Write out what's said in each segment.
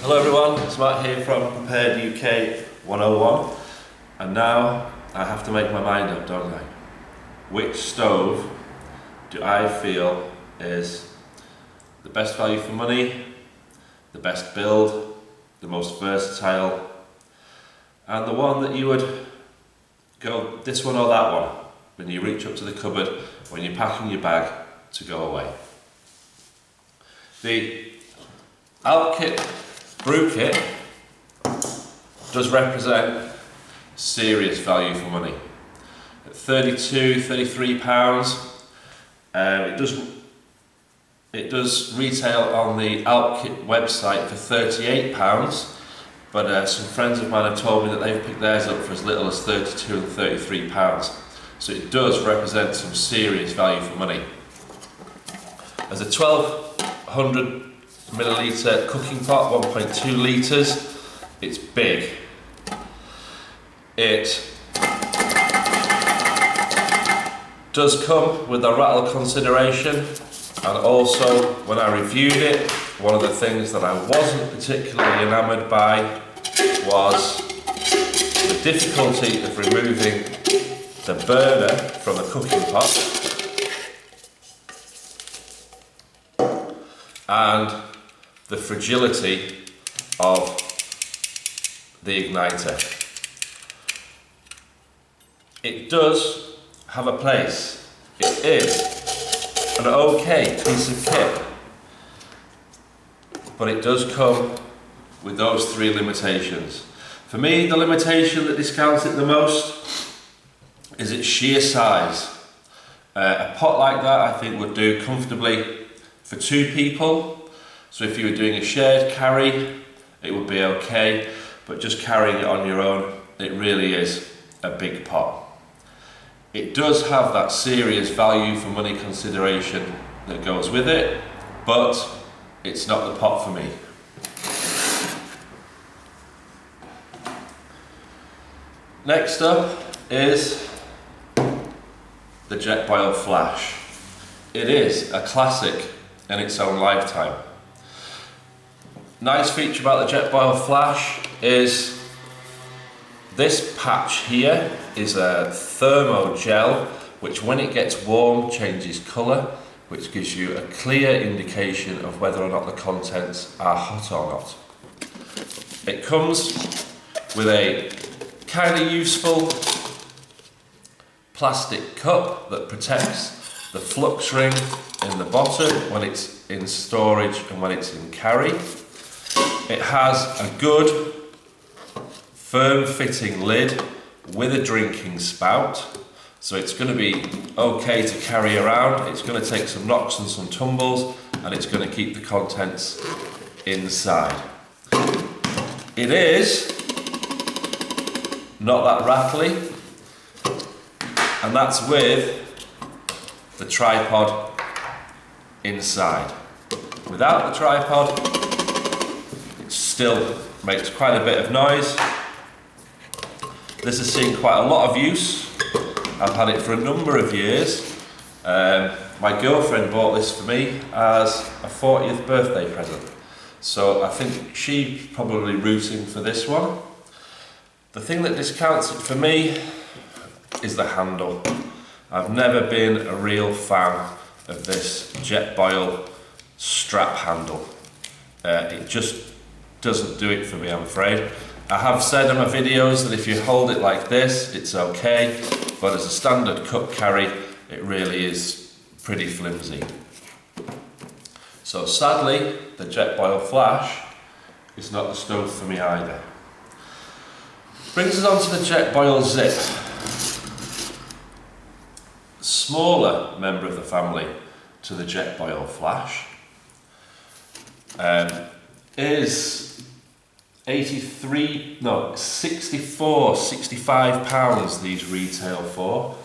Hello everyone, it's Matt here from Prepared UK 101, and now I have to make my mind up, don't I? Which stove do I feel is the best value for money, the best build, the most versatile, and the one that you would go this one or that one when you reach up to the cupboard, when you're packing your bag to go away. The ALKIT Brew Kit does represent serious value for money. At £32–33, it does retail on the ALKIT website for £38, but some friends of mine have told me that they've picked theirs up for as little as £32 and £33. So it does represent some serious value for money. As a 1200 milliliter cooking pot, 1.2 litres, it's big. It does come with a rattle consideration, and also when I reviewed it, one of the things that I wasn't particularly enamoured by was the difficulty of removing the burner from the cooking pot and the fragility of the igniter. It does have a place. It is an okay piece of kit, but it does come with those three limitations. For me, the limitation that discounts it the most is its sheer size. A pot like that I think would do comfortably for two people. So if you were doing a shared carry, it would be okay, but just carrying it on your own, it really is a big pot. It does have that serious value for money consideration that goes with it, but it's not the pot for me. Next up is the Jetboil Flash. It is a classic in its own lifetime. Nice feature about the Jetboil Flash is this patch here is a thermo gel, which when it gets warm changes colour, which gives you a clear indication of whether or not the contents are hot or not. It comes with a kind of useful plastic cup that protects the flux ring in the bottom when it's in storage and when it's in carry. It has a good firm fitting lid with a drinking spout, so it's going to be okay to carry around. It's going to take some knocks and some tumbles, and it's going to keep the contents inside. It is not that rattly, and that's with the tripod inside. Without the tripod, it still makes quite a bit of noise. This has seen quite a lot of use. I've had it for a number of years. My girlfriend bought this for me as a 40th birthday present, so I think she's probably rooting for this one. The thing that discounts it for me is the handle. I've never been a real fan of this Jetboil strap handle. It just doesn't do it for me, I'm afraid. I have said in my videos that if you hold it like this, it's okay, but as a standard cup carry, it really is pretty flimsy. So sadly, the Jetboil Flash is not the stove for me either. Brings us on to the Jetboil Zip. Smaller member of the family to the Jetboil Flash is 65 pounds these retail for,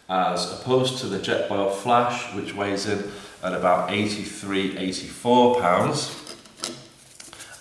as opposed to the Jetboil Flash, which weighs in at about 84 pounds.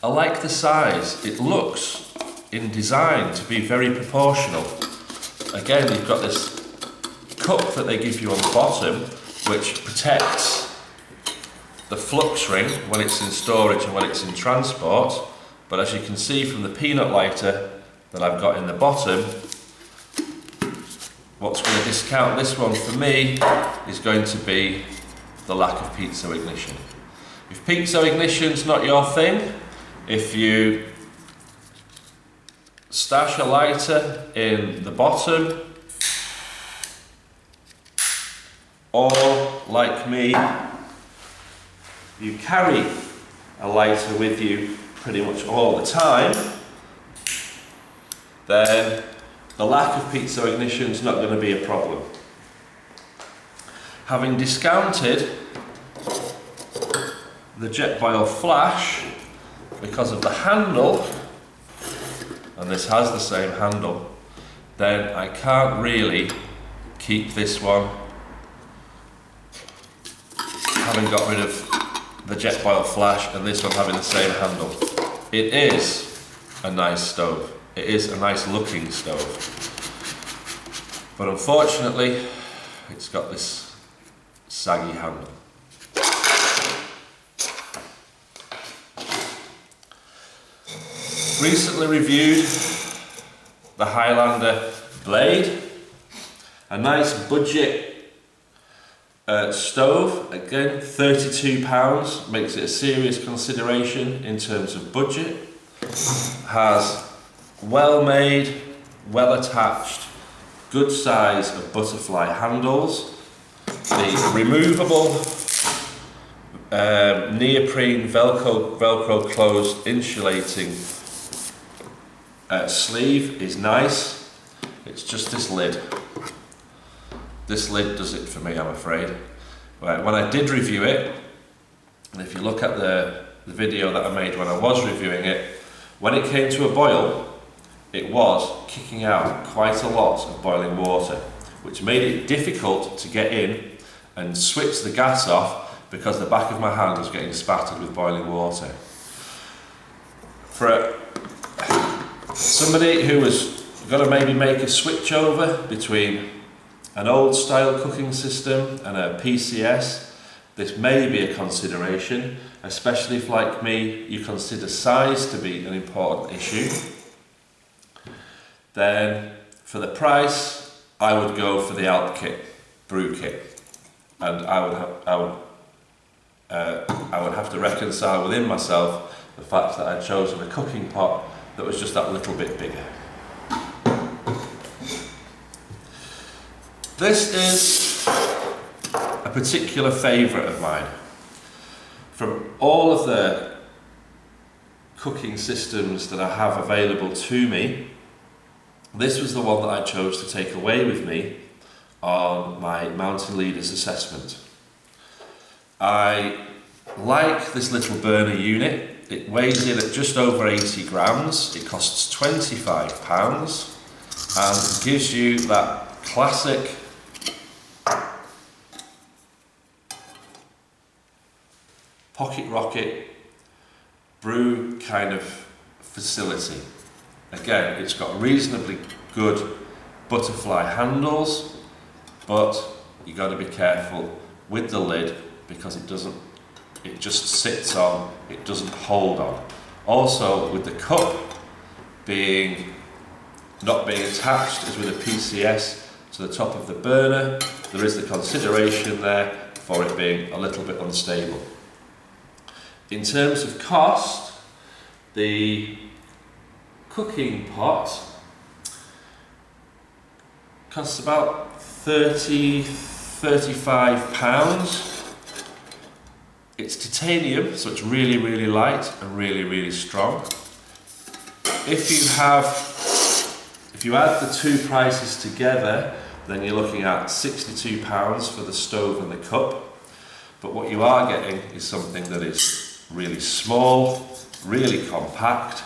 I like the size. It looks in design to be very proportional. Again, you've got this cup that they give you on the bottom, which protects the flux ring when it's in storage and when it's in transport, but as you can see from the peanut lighter that I've got in the bottom, what's going to discount this one for me is going to be the lack of piezo ignition. If piezo ignition's not your thing, if you stash a lighter in the bottom, or like me, you carry a lighter with you pretty much all the time, then the lack of piezo ignition is not going to be a problem. Having discounted the Jetboil Flash because of the handle, and this has the same handle, then I can't really keep this one, having got rid of the Jetboil Flash and this one having the same handle. It is a nice stove. It is a nice looking stove. But unfortunately, it's got this saggy handle. Recently reviewed the Highlander blade, a nice budget stove, again £32, makes it a serious consideration in terms of budget. Has well made, well attached, good size of butterfly handles, the removable neoprene velcro closed insulating sleeve is nice. It's just this lid. This lid does it for me, I'm afraid. Right, when I did review it, and if you look at the video that I made when I was reviewing it, when it came to a boil, it was kicking out quite a lot of boiling water, which made it difficult to get in and switch the gas off because the back of my hand was getting spattered with boiling water. For somebody who was going to maybe make a switch over between an old style cooking system and a PCS, this may be a consideration, especially if, like me, you consider size to be an important issue. Then for the price, I would go for the ALKIT Brew Kit, and I would have to reconcile within myself the fact that I'd chosen a cooking pot that was just that little bit bigger. This is a particular favourite of mine. From all of the cooking systems that I have available to me, this was the one that I chose to take away with me on my Mountain Leaders assessment. I like this little burner unit. It weighs in at just over 80 grams. It costs £25 and gives you that classic pocket rocket brew kind of facility. Again, it's got reasonably good butterfly handles, but you got to be careful with the lid because it just sits on, it doesn't hold on. Also, with the cup not being attached as with a PCS to the top of the burner, there is the consideration there for it being a little bit unstable. In terms of cost, the cooking pot costs about £35. It's titanium, so it's really, really light and really, really strong. If you add the two prices together, then you're looking at £62 for the stove and the cup. But what you are getting is something that is really small, really compact,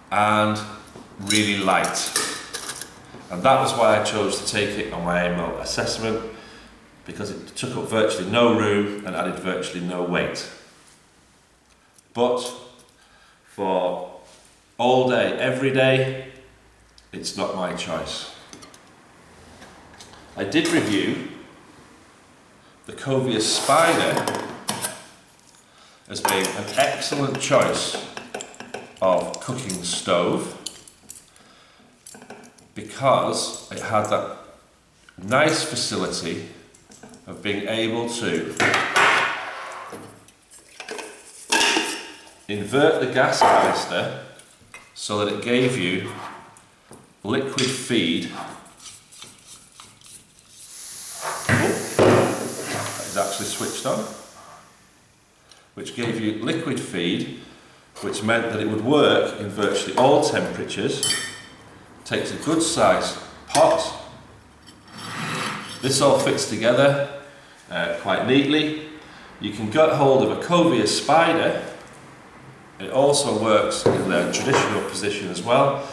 and really light. And that was why I chose to take it on my AML assessment, because it took up virtually no room and added virtually no weight. But for all day, every day, it's not my choice. I did review the Cobia Spider, as being an excellent choice of cooking stove because it had that nice facility of being able to invert the gas canister so that it gave you liquid feed. That is actually switched on, which gave you liquid feed, which meant that it would work in virtually all temperatures. Takes a good sized pot. This all fits together quite neatly. You can get hold of a Cobia spider. It also works in the traditional position as well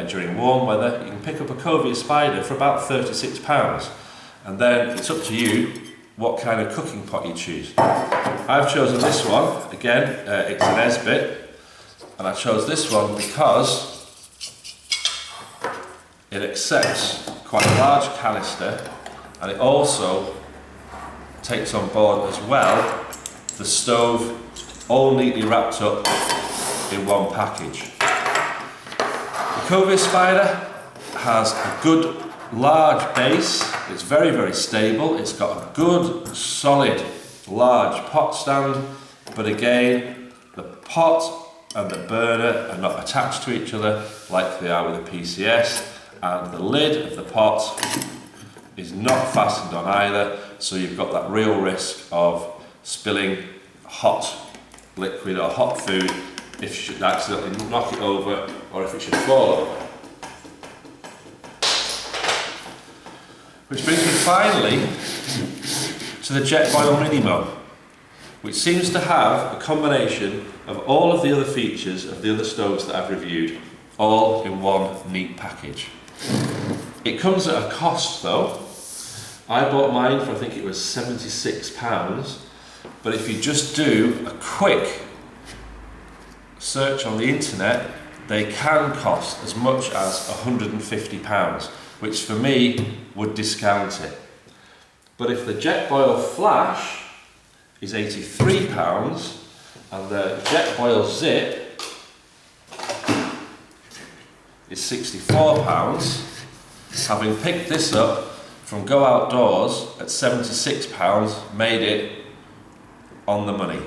during warm weather. You can pick up a Cobia spider for about £36, and then it's up to you what kind of cooking pot you choose. I've chosen this one. Again, it's an Esbit, and I chose this one because it accepts quite a large canister, and it also takes on board as well the stove, all neatly wrapped up in one package. The Cobia Spider has a good large base. It's very, very stable. It's got a good solid large pot stand, but again, the pot and the burner are not attached to each other like they are with a PCS, and the lid of the pot is not fastened on either, so you've got that real risk of spilling hot liquid or hot food if you should accidentally knock it over or if it should fall over. Which brings me finally to the Jetboil Minimo, which seems to have a combination of all of the other features of the other stoves that I've reviewed, all in one neat package. It comes at a cost though. I bought mine for, I think it was £76, but if you just do a quick search on the internet, they can cost as much as £150, which for me would discount it. But if the Jetboil Flash is £83 and the Jetboil Zip is £64, having picked this up from Go Outdoors at £76 made it on the money.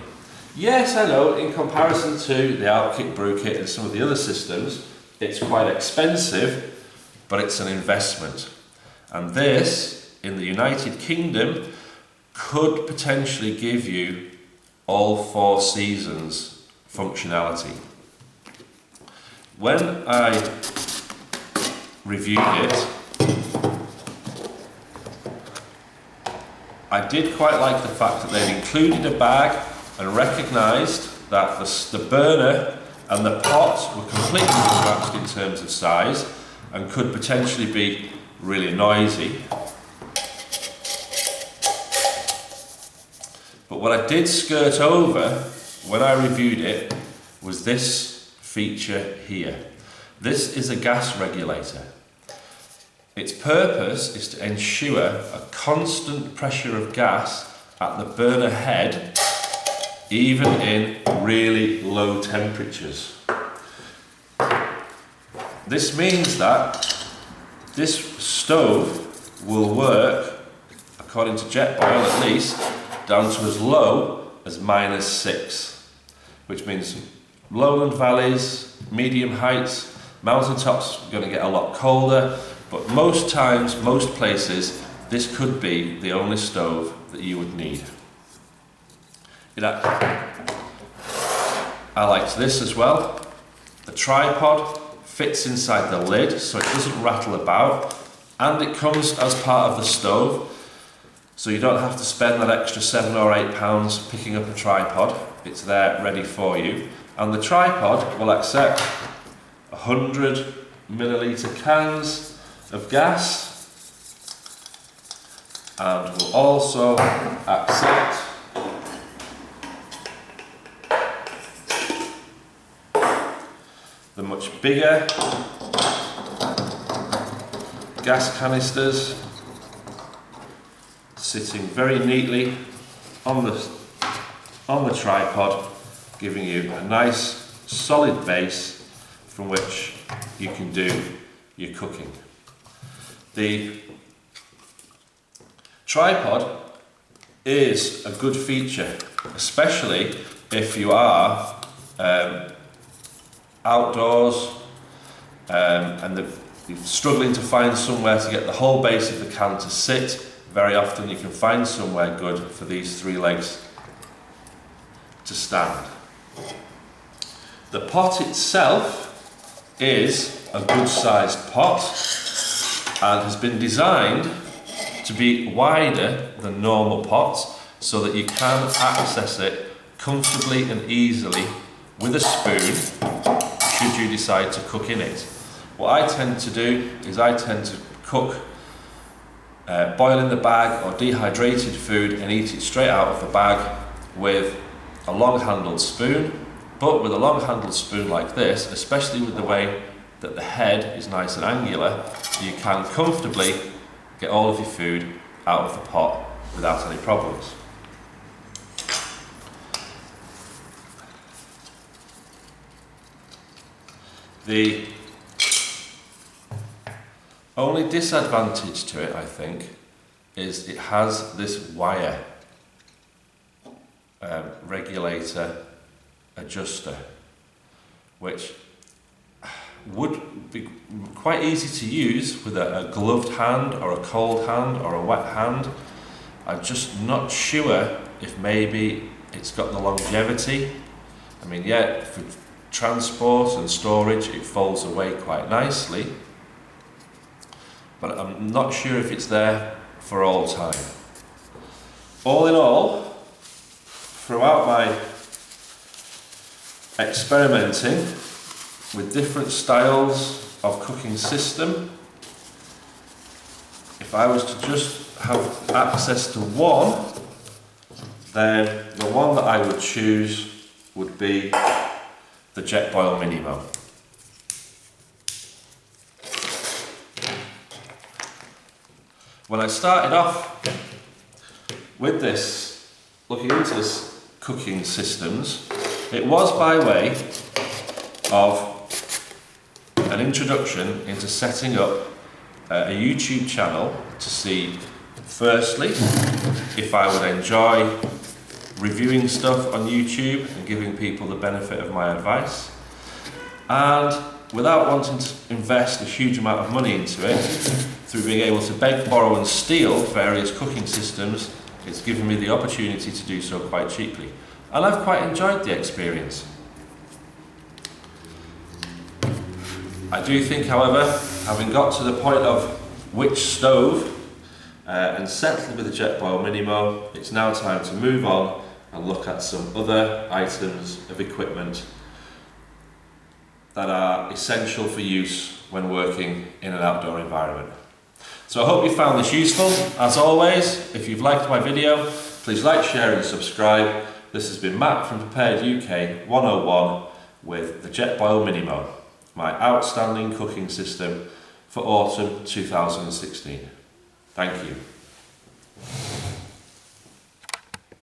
Yes, I know, in comparison to the ALKIT Brew Kit and some of the other systems, it's quite expensive, but it's an investment. And this, in the United Kingdom, could potentially give you all 4 seasons functionality. When I reviewed it, I did quite like the fact that they'd included a bag and recognised that the burner and the pot were completely mismatched in terms of size and could potentially be really noisy. But what I did skirt over when I reviewed it was this feature here. This is a gas regulator. Its purpose is to ensure a constant pressure of gas at the burner head, even in really low temperatures. This means that this stove will work, according to Jetboil at least, down to as low as -6, which means lowland valleys, medium heights, mountaintops are going to get a lot colder, but most times, most places, this could be the only stove that you would need. I liked this as well. The tripod fits inside the lid so it doesn't rattle about, and it comes as part of the stove, so you don't have to spend that extra £7 or £8 picking up a tripod. It's there ready for you, and the tripod will accept 100 millilitre cans of gas and will also accept the much bigger gas canisters sitting very neatly on the on the tripod, giving you a nice solid base from which you can do your cooking. The tripod is a good feature, especially if you are outdoors and you're struggling to find somewhere to get the whole base of the can to sit. Very often you can find somewhere good for these three legs to stand. The pot itself is a good sized pot and has been designed to be wider than normal pots so that you can access it comfortably and easily with a spoon should you decide to cook in it. What I tend to do is I tend to cook boil in the bag or dehydrated food and eat it straight out of the bag with a long handled spoon. But with a long handled spoon like this, especially with the way that the head is nice and angular, you can comfortably get all of your food out of the pot without any problems. The only disadvantage to it, I think, is it has this wire regulator adjuster, which would be quite easy to use with a gloved hand or a cold hand or a wet hand. I'm just not sure if maybe it's got the longevity. I mean, yeah, for transport and storage it folds away quite nicely, but I'm not sure if it's there for all time. All in all, throughout my experimenting with different styles of cooking system, if I was to just have access to one, then the one that I would choose would be the Jetboil Minimo. When I started off with this, looking into this cooking systems, it was by way of an introduction into setting up a YouTube channel to see, firstly, if I would enjoy reviewing stuff on YouTube and giving people the benefit of my advice, and without wanting to invest a huge amount of money into it, through being able to beg, borrow and steal various cooking systems, it's given me the opportunity to do so quite cheaply. And I've quite enjoyed the experience. I do think, however, having got to the point of which stove and settled with the Jetboil Minimo, it's now time to move on and look at some other items of equipment that are essential for use when working in an outdoor environment. So I hope you found this useful. As always, if you've liked my video, please like, share and subscribe. This has been Matt from Prepared UK 101 with the Jetboil Minimo, my outstanding cooking system for autumn 2016. Thank you.